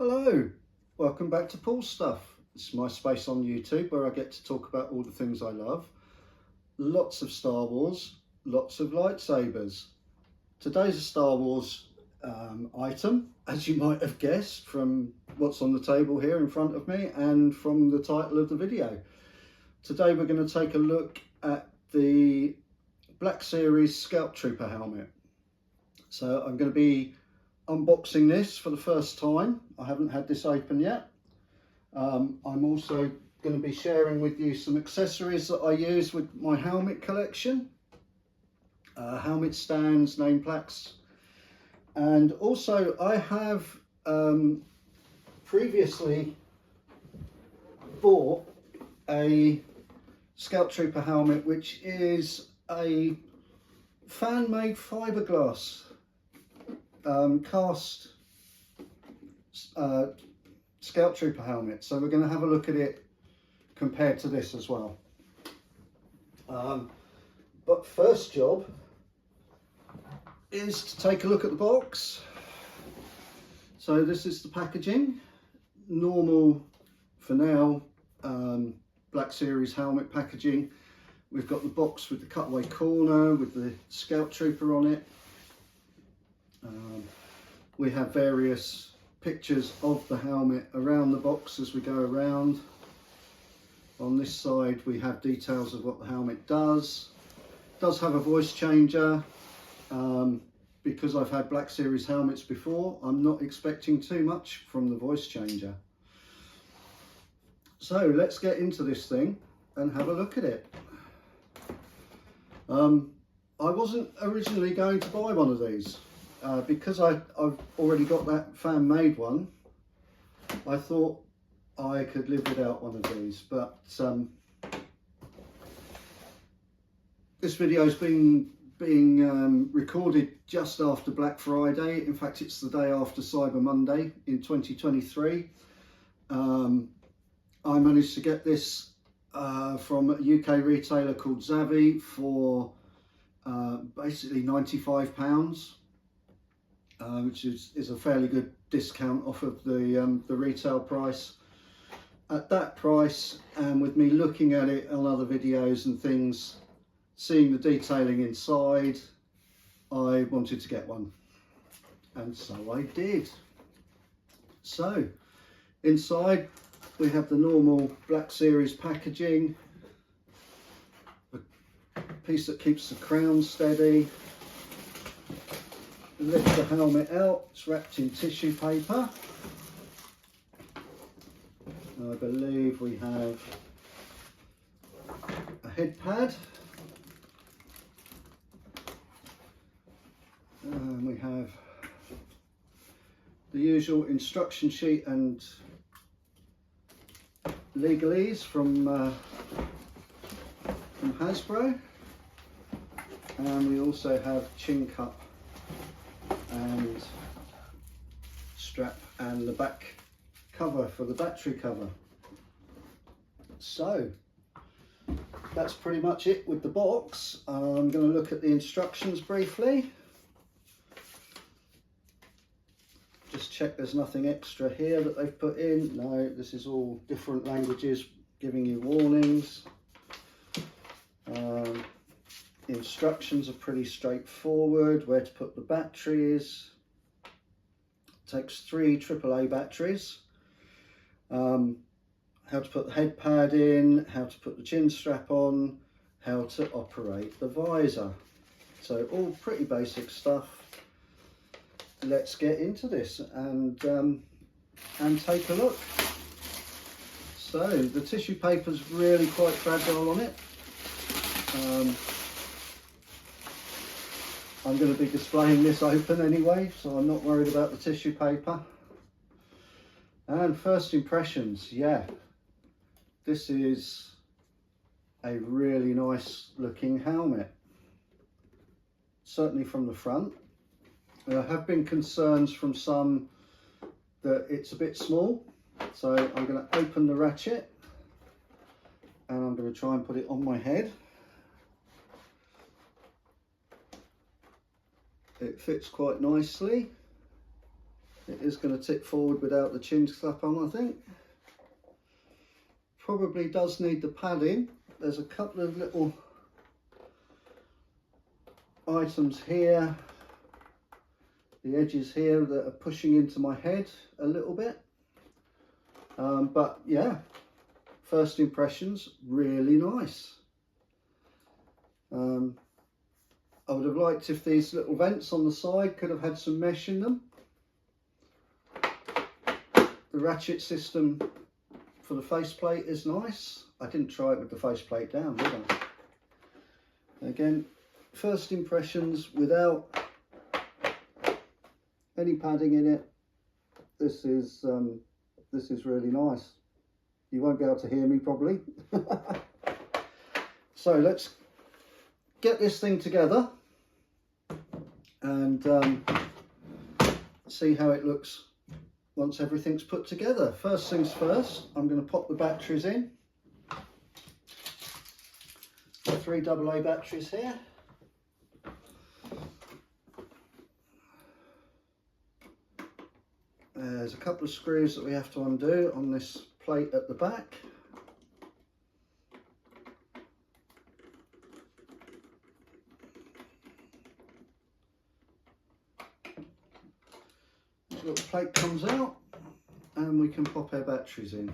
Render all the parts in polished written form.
Hello, welcome back to Paul's Stuff. This is my space on YouTube where I get to talk about all the things I love. Lots of Star Wars, lots of lightsabers. Today's a Star Wars item, as you might have guessed from what's on the table here in front of me and from the title of the video. Today we're going to take a look at the Black Series Scout Trooper helmet. So I'm going to be unboxing this for the first time. I haven't had this open yet. I'm also going to be sharing with you some accessories that I use with my helmet collection. Helmet stands, name plaques, and also I have previously bought a Scout Trooper helmet, which is a fan-made fiberglass cast Scout Trooper helmet. So we're going to have a look at it compared to this as well. But first job is to take a look at the box. So this is the packaging, normal for now, Black Series helmet packaging. We've got the box with the cutaway corner with the Scout Trooper on it. We have various pictures of the helmet around the box as we go around. On this side we have details of what the helmet does. It does have a voice changer. Because I've had Black Series helmets before, I'm not expecting too much from the voice changer. So let's get into this thing and have a look at it. I wasn't originally going to buy one of these. Because I've already got that fan-made one, I thought I could live without one of these, but this video is being recorded just after Black Friday. In fact, it's the day after Cyber Monday in 2023. I managed to get this from a UK retailer called Zavvi for basically £95. Which is a fairly good discount off of the retail price. At that price, and with me looking at it on other videos and things, seeing the detailing inside, I wanted to get one, and so I did. So inside we have the normal Black Series packaging, a piece that keeps the crown steady. Lift the helmet out, it's wrapped in tissue paper. I believe we have a head pad. And we have the usual instruction sheet and legalese from Hasbro. And we also have chin cup and strap and the back cover for the battery cover. So that's pretty much it with the box. I'm going to look at the instructions briefly. Just check there's nothing extra here that they've put in. No, this is all different languages giving you warnings. Instructions are pretty straightforward. Where to put the batteries. It takes 3 AAA batteries. How to put the head pad in, how to put the chin strap on, how to operate the visor. So all pretty basic stuff. Let's get into this and take a look. So the tissue paper's really quite fragile on it. I'm going to be displaying this open anyway, so I'm not worried about the tissue paper. And first impressions, yeah, this is a really nice looking helmet, certainly from the front. There have been concerns from some that it's a bit small, so I'm going to open the ratchet and I'm going to try and put it on my head. It fits quite nicely. It is going to tip forward without the chin strap on, I think. Probably does need the padding. There's a couple of little items here, the edges here, that are pushing into my head a little bit. But yeah, first impressions, really nice. I would have liked if these little vents on the side could have had some mesh in them. The ratchet system for the faceplate is nice. I didn't try it with the faceplate down, did I? Again, first impressions without any padding in it. This is really nice. You won't be able to hear me probably. So let's get this thing together and see how it looks once everything's put together. First things first, I'm going to pop the batteries in. Got 3 AA batteries here. There's a couple of screws that we have to undo on this plate at the back. This little plate comes out and we can pop our batteries in.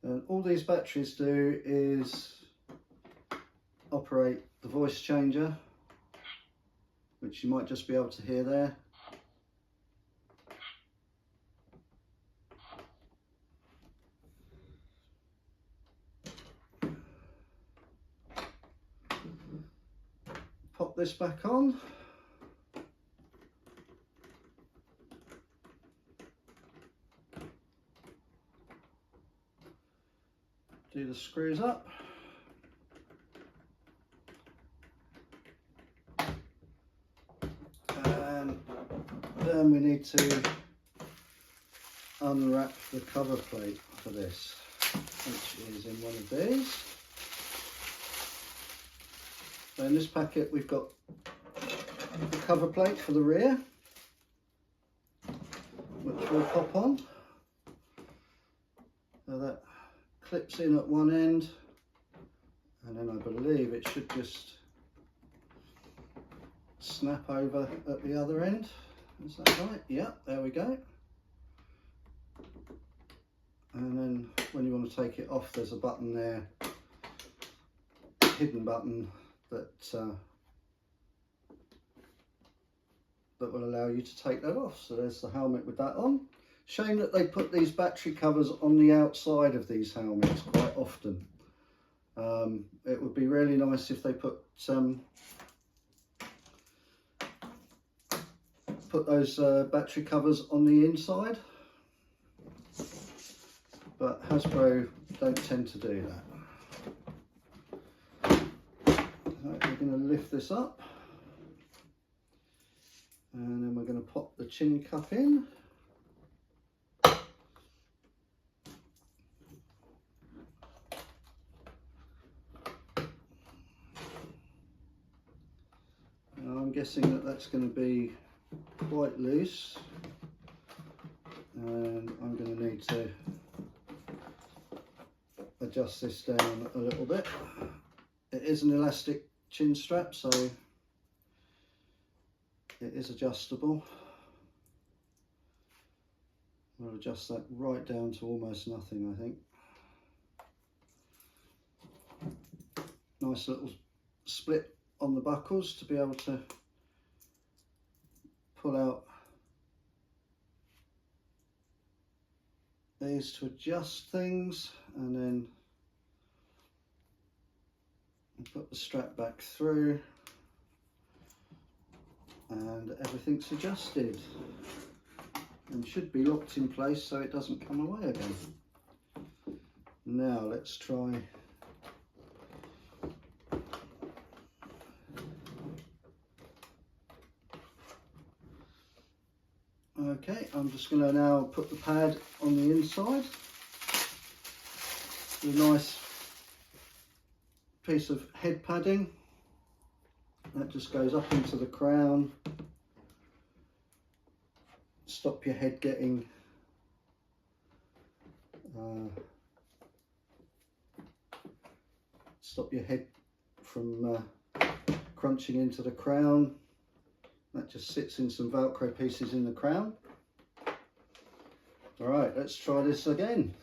And all these batteries do is operate the voice changer, which you might just be able to hear there. Pop this back on. Do the screws up. And then we need to unwrap the cover plate for this, which is in one of these. So in this packet we've got the cover plate for the rear, which we'll pop on. So that clips in at one end, and then I believe it should just snap over at the other end. Is that right? Yeah, there we go. And then when you want to take it off, there's a button there, hidden button, that will allow you to take that off. So there's the helmet with that on. Shame that they put these battery covers on the outside of these helmets quite often. It would be really nice if they put those battery covers on the inside, but Hasbro don't tend to do that. Right, we're going to lift this up, and then we're going to pop the chin cup in. Now I'm guessing that that's going to be quite loose, and I'm going to need to adjust this down a little bit. It is an elastic chin strap, so it is adjustable. I'll adjust that right down to almost nothing, I think. Nice little split on the buckles to be able to pull out these to adjust things, and then put the strap back through, and everything's adjusted and should be locked in place so it doesn't come away again. Now let's try just going to now put the pad on the inside. A nice piece of head padding that just goes up into the crown. Stop your head getting from crunching into the crown. That just sits in some Velcro pieces in the crown. All right, let's try this again.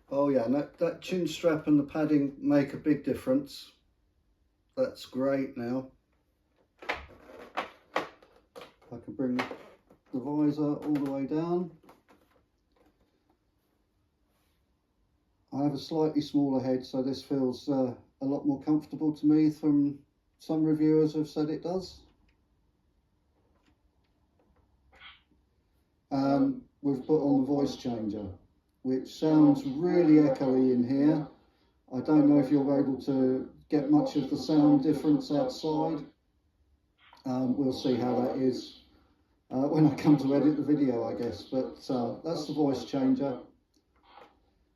Oh yeah, and that chin strap and the padding make a big difference. That's great now. I can bring the visor all the way down. I have a slightly smaller head, so this feels a lot more comfortable to me. From some reviewers have said it does. We've put on the voice changer, which sounds really echoey in here. I don't know if you're able to get much of the sound difference outside. We'll see how that is when I come to edit the video, I guess. But that's the voice changer.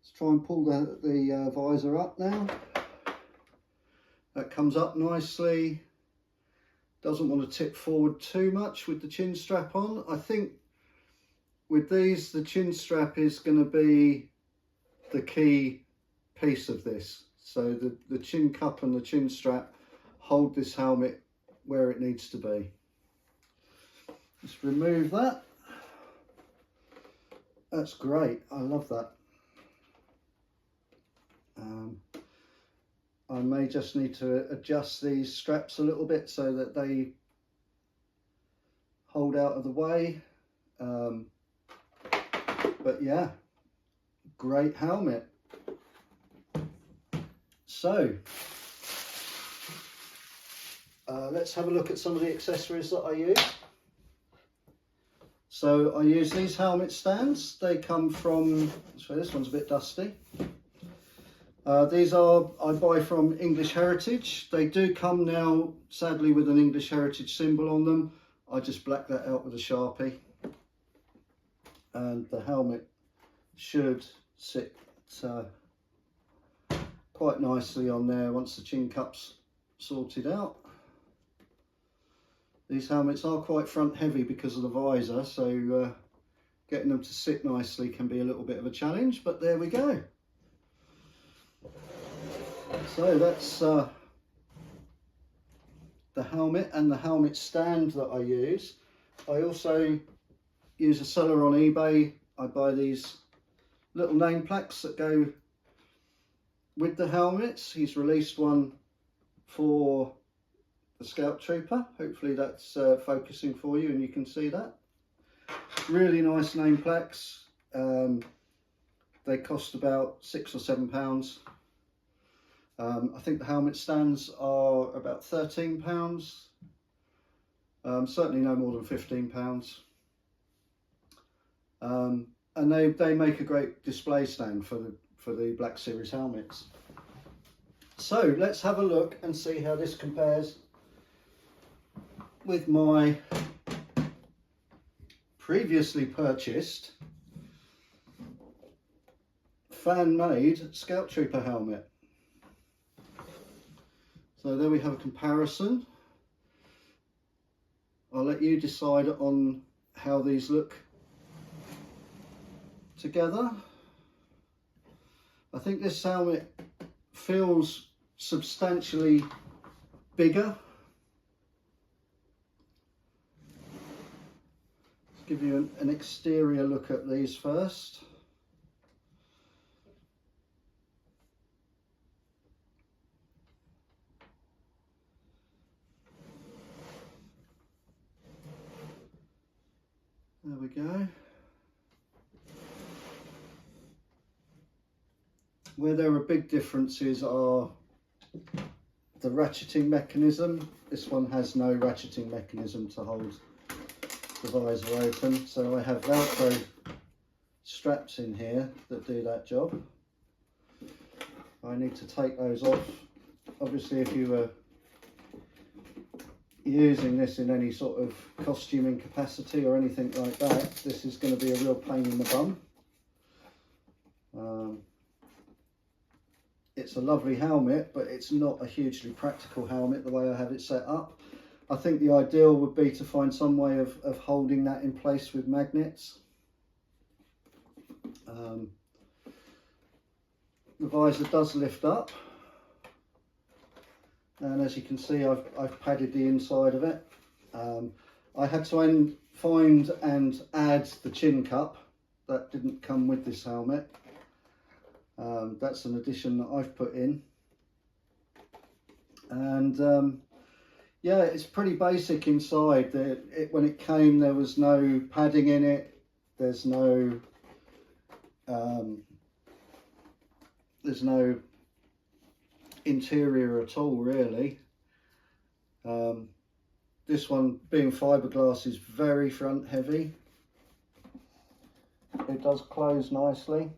Let's try and pull the visor up now. That comes up nicely. Doesn't want to tip forward too much with the chin strap on. I think with these, the chin strap is going to be the key piece of this. So the chin cup and the chin strap hold this helmet where it needs to be. Just remove that. That's great. I love that. I may just need to adjust these straps a little bit so that they hold out of the way. But yeah, great helmet. So let's have a look at some of the accessories that I use. So I use these helmet stands. They come from, so this one's a bit dusty. These I buy from English Heritage. They do come now, sadly, with an English Heritage symbol on them. I just black that out with a Sharpie. And the helmet should sit quite nicely on there once the chin cup's sorted out. These helmets are quite front heavy because of the visor, so getting them to sit nicely can be a little bit of a challenge, but there we go. So that's the helmet and the helmet stand that I use. I also use a seller on eBay. I buy these little name plaques that go with the helmets. He's released one for the Scout Trooper. Hopefully that's focusing for you and you can see that. Really nice name plaques. They cost about £6 or £7. I think the helmet stands are about £13. Certainly no more than £15. And they make a great display stand for the Black Series helmets. So let's have a look and see how this compares with my previously purchased fan-made Scout Trooper helmet. So there we have a comparison. I'll let you decide on how these look together. I think this helmet feels substantially bigger. Let's give you an exterior look at these first. There we go. Where there are big differences are the ratcheting mechanism. This one has no ratcheting mechanism to hold the visor open, so I have Velcro straps in here that do that job. I need to take those off. Obviously if you were using this in any sort of costuming capacity or anything like that, this is going to be a real pain in the bum. It's a lovely helmet, but it's not a hugely practical helmet the way I have it set up. I think the ideal would be to find some way of holding that in place with magnets. The visor does lift up, and as you can see I've padded the inside of it. I had to find and add the chin cup. That didn't come with this helmet. That's an addition that I've put in, and yeah, it's pretty basic inside. When it came, there was no padding in it. There's no interior at all, really. This one, being fiberglass, is very front heavy. It does close nicely.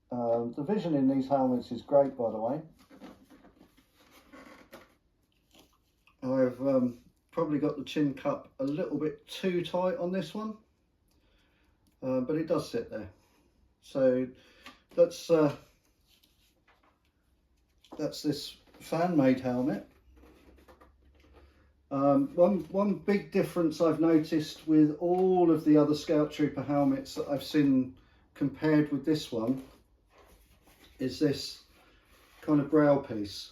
The vision in these helmets is great, by the way. I've probably got the chin cup a little bit too tight on this one, but it does sit there. So that's this fan-made helmet. One big difference I've noticed with all of the other Scout Trooper helmets that I've seen compared with this one is this kind of brow piece.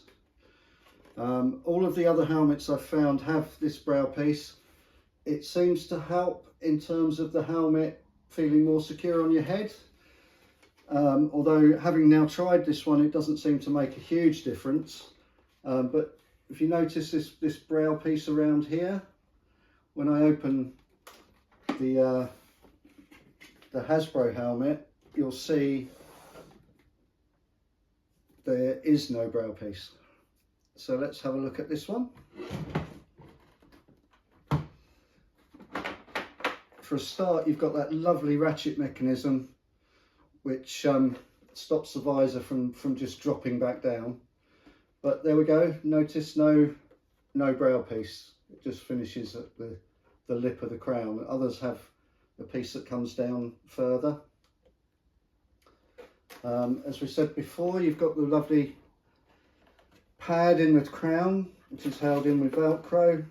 All of the other helmets I've found have this brow piece. It seems to help in terms of the helmet feeling more secure on your head. Although having now tried this one, it doesn't seem to make a huge difference. But if you notice this brow piece around here, when I open the Hasbro helmet, you'll see there is no brow piece. So let's have a look at this one. For a start, you've got that lovely ratchet mechanism which stops the visor from just dropping back down. But there we go. Notice no brow piece. It just finishes at the lip of the crown. Others have the piece that comes down further. As we said before, you've got the lovely pad in the crown, which is held in with Velcro.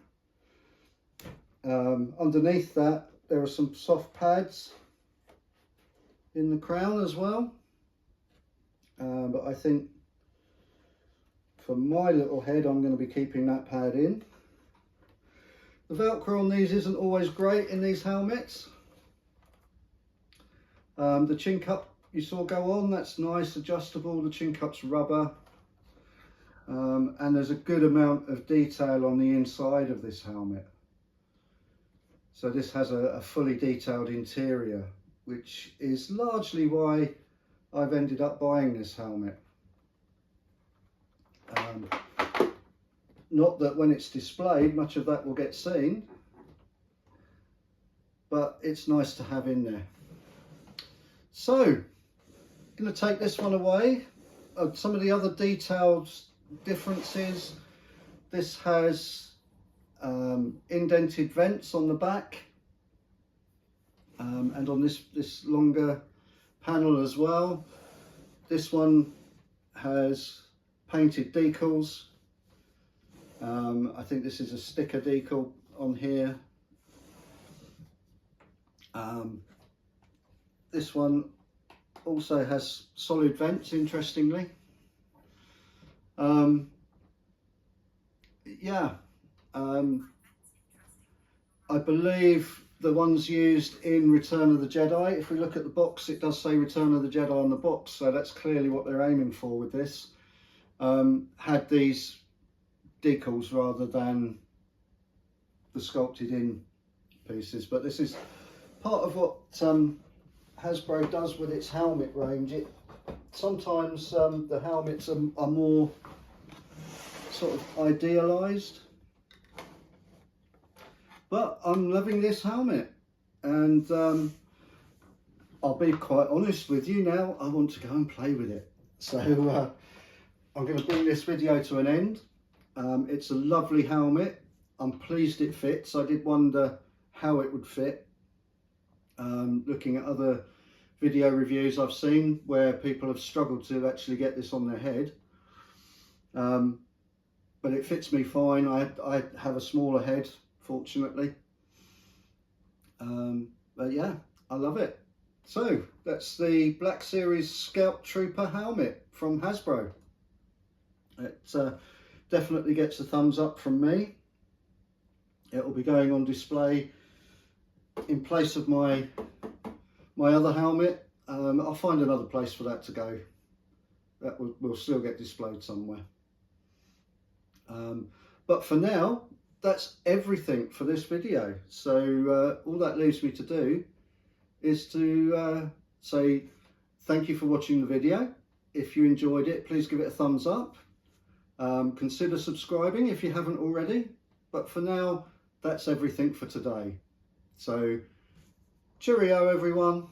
Underneath that, there are some soft pads in the crown as well. But I think for my little head, I'm going to be keeping that pad in. The Velcro on these isn't always great in these helmets. The chin cup you saw go on, that's nice, adjustable. The chin cup's rubber. And there's a good amount of detail on the inside of this helmet. So this has a fully detailed interior, which is largely why I've ended up buying this helmet. Not that when it's displayed, much of that will get seen, but it's nice to have in there. So, I'm going to take this one away. Some of the other detailed differences. This has indented vents on the back, and on this longer panel as well. This one has painted decals. I think this is a sticker decal on here. This one also has solid vents, interestingly. I believe the ones used in Return of the Jedi, if we look at the box, it does say Return of the Jedi on the box, so that's clearly what they're aiming for with this. Had these decals rather than the sculpted in pieces, but this is part of what Hasbro does with its helmet range. Sometimes the helmets are more sort of idealised, but I'm loving this helmet, and I'll be quite honest with you now, I want to go and play with it. So I'm going to bring this video to an end. It's a lovely helmet. I'm pleased it fits. I did wonder how it would fit, looking at other video reviews I've seen where people have struggled to actually get this on their head, but it fits me fine. I have a smaller head, fortunately, but yeah, I love it. So that's the Black Series Scout Trooper helmet from Hasbro. It definitely gets a thumbs up from me. It will be going on display in place of my other helmet. I'll find another place for that to go. That will still get displayed somewhere. But for now, that's everything for this video. So all that leaves me to do is to say thank you for watching the video. If you enjoyed it, please give it a thumbs up. Consider subscribing if you haven't already. But for now, that's everything for today. So cheerio everyone.